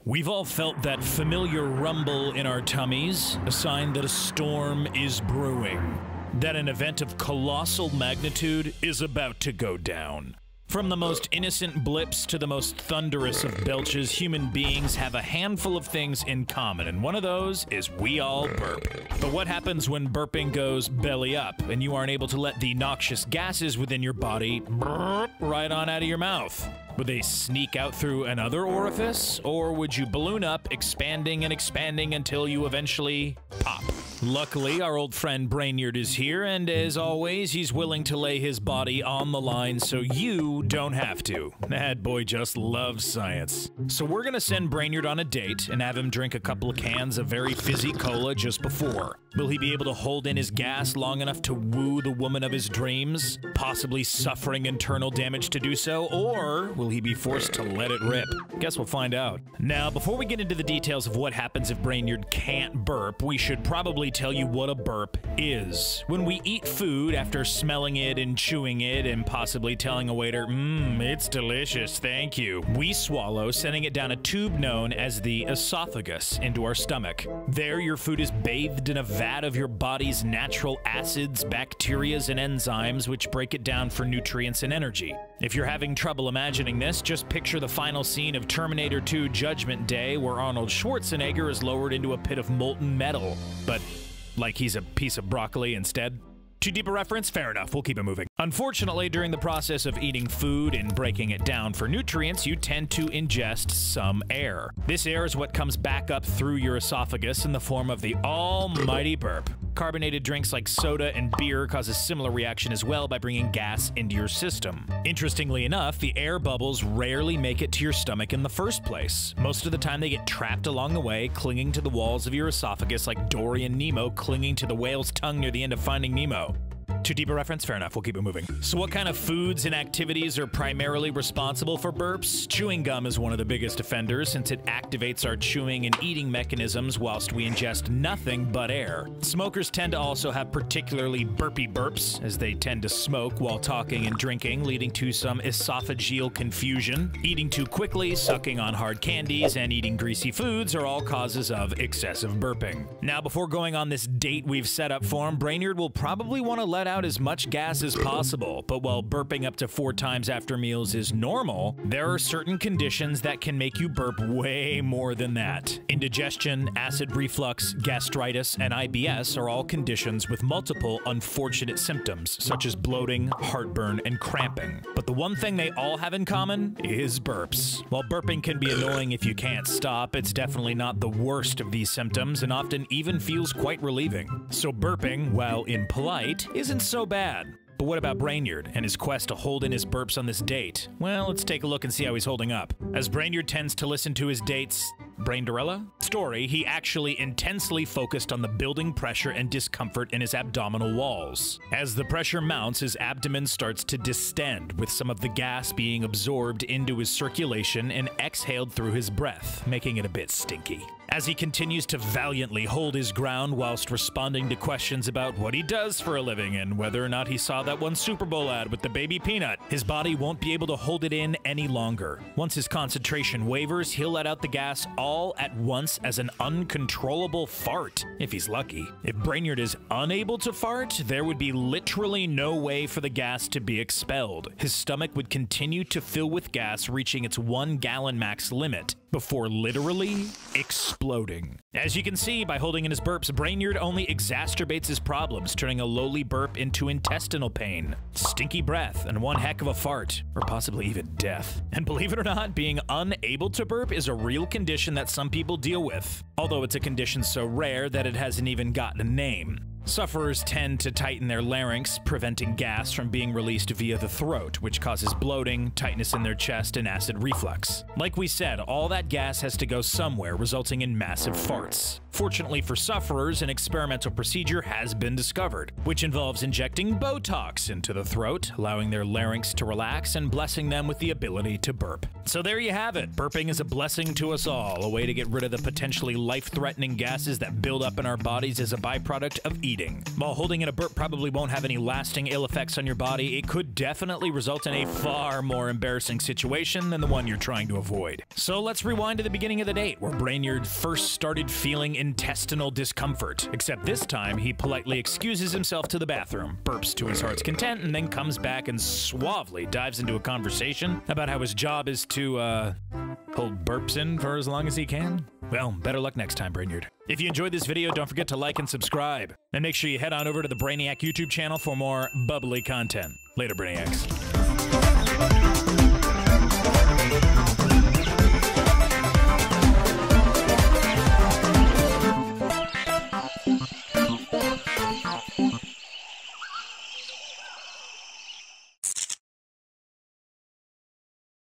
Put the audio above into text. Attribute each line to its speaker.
Speaker 1: We've all felt that familiar rumble in our tummies, a sign that a storm is brewing, that an event of colossal magnitude is about to go down. From the most innocent blips to the most thunderous of belches, human beings have a handful of things in common, and one of those is we all burp. But what happens when burping goes belly up, and you aren't able to let the noxious gases within your body burp right on out of your mouth? Would they sneak out through another orifice, or would you balloon up, expanding and expanding until you eventually pop? Luckily, our old friend Brainerd is here, and as always, he's willing to lay his body on the line so you don't have to. That boy just loves science. So we're gonna send Brainerd on a date and have him drink a couple of cans of very fizzy cola just before. Will he be able to hold in his gas long enough to woo the woman of his dreams, possibly suffering internal damage to do so, or will he be forced to let it rip? Guess we'll find out. Now, before we get into the details of what happens if Brainerd can't burp, we should probably tell you what a burp is. When we eat food after smelling it and chewing it and possibly telling a waiter, it's delicious, thank you, we swallow, sending it down a tube known as the esophagus into our stomach. There, your food is bathed in a vat of your body's natural acids, bacterias, and enzymes, which break it down for nutrients and energy. If you're having trouble imagining this, just picture the final scene of Terminator 2 Judgment Day, where Arnold Schwarzenegger is lowered into a pit of molten metal, but like he's a piece of broccoli instead. Too deep a reference? Fair enough, we'll keep it moving. Unfortunately, during the process of eating food and breaking it down for nutrients, you tend to ingest some air. This air is what comes back up through your esophagus in the form of the almighty burp. Carbonated drinks like soda and beer cause a similar reaction as well by bringing gas into your system. Interestingly enough, the air bubbles rarely make it to your stomach in the first place. Most of the time they get trapped along the way, clinging to the walls of your esophagus like Dory and Nemo clinging to the whale's tongue near the end of Finding Nemo. Too deep a reference? Fair enough, we'll keep it moving. So what kind of foods and activities are primarily responsible for burps? Chewing gum is one of the biggest offenders since it activates our chewing and eating mechanisms whilst we ingest nothing but air. Smokers tend to also have particularly burpy burps, as they tend to smoke while talking and drinking, leading to some esophageal confusion. Eating too quickly, sucking on hard candies, and eating greasy foods are all causes of excessive burping. Now, before going on this date we've set up for him, Brainerd will probably want to let out as much gas as possible, but while burping up to 4 times after meals is normal, there are certain conditions that can make you burp way more than that. Indigestion, acid reflux, gastritis, and IBS are all conditions with multiple unfortunate symptoms, such as bloating, heartburn, and cramping. But the one thing they all have in common is burps. While burping can be annoying if you can't stop, it's definitely not the worst of these symptoms and often even feels quite relieving. So burping, while impolite, isn't so bad. But what about Brainerd and his quest to hold in his burps on this date? Well, let's take a look and see how he's holding up. As Brainerd tends to listen to his date's Brainderella story, he actually intensely focused on the building pressure and discomfort in his abdominal walls. As the pressure mounts, his abdomen starts to distend, with some of the gas being absorbed into his circulation and exhaled through his breath, making it a bit stinky. As he continues to valiantly hold his ground whilst responding to questions about what he does for a living and whether or not he saw that one Super Bowl ad with the baby peanut, his body won't be able to hold it in any longer. Once his concentration wavers, he'll let out the gas all at once as an uncontrollable fart, if he's lucky. If Brainerd is unable to fart, there would be literally no way for the gas to be expelled. His stomach would continue to fill with gas, reaching its 1-gallon max limit, before literally exploding. As you can see, by holding in his burps, Brainerd only exacerbates his problems, turning a lowly burp into intestinal pain, stinky breath, and one heck of a fart, or possibly even death. And believe it or not, being unable to burp is a real condition that some people deal with, although it's a condition so rare that it hasn't even gotten a name. Sufferers tend to tighten their larynx, preventing gas from being released via the throat, which causes bloating, tightness in their chest, and acid reflux. Like we said, all that gas has to go somewhere, resulting in massive farts. Fortunately for sufferers, an experimental procedure has been discovered, which involves injecting Botox into the throat, allowing their larynx to relax and blessing them with the ability to burp. So there you have it. Burping is a blessing to us all, a way to get rid of the potentially life-threatening gases that build up in our bodies as a byproduct of eating. While holding in a burp probably won't have any lasting ill effects on your body, it could definitely result in a far more embarrassing situation than the one you're trying to avoid. So let's rewind to the beginning of the date, where Brainerd first started feeling intestinal discomfort. Except this time, he politely excuses himself to the bathroom, burps to his heart's content, and then comes back and suavely dives into a conversation about how his job is to, hold burps in for as long as he can. Well, better luck next time, Brainerd. If you enjoyed this video, don't forget to like and subscribe. And make sure you head on over to the Brainiac YouTube channel for more bubbly content. Later, Brainiacs.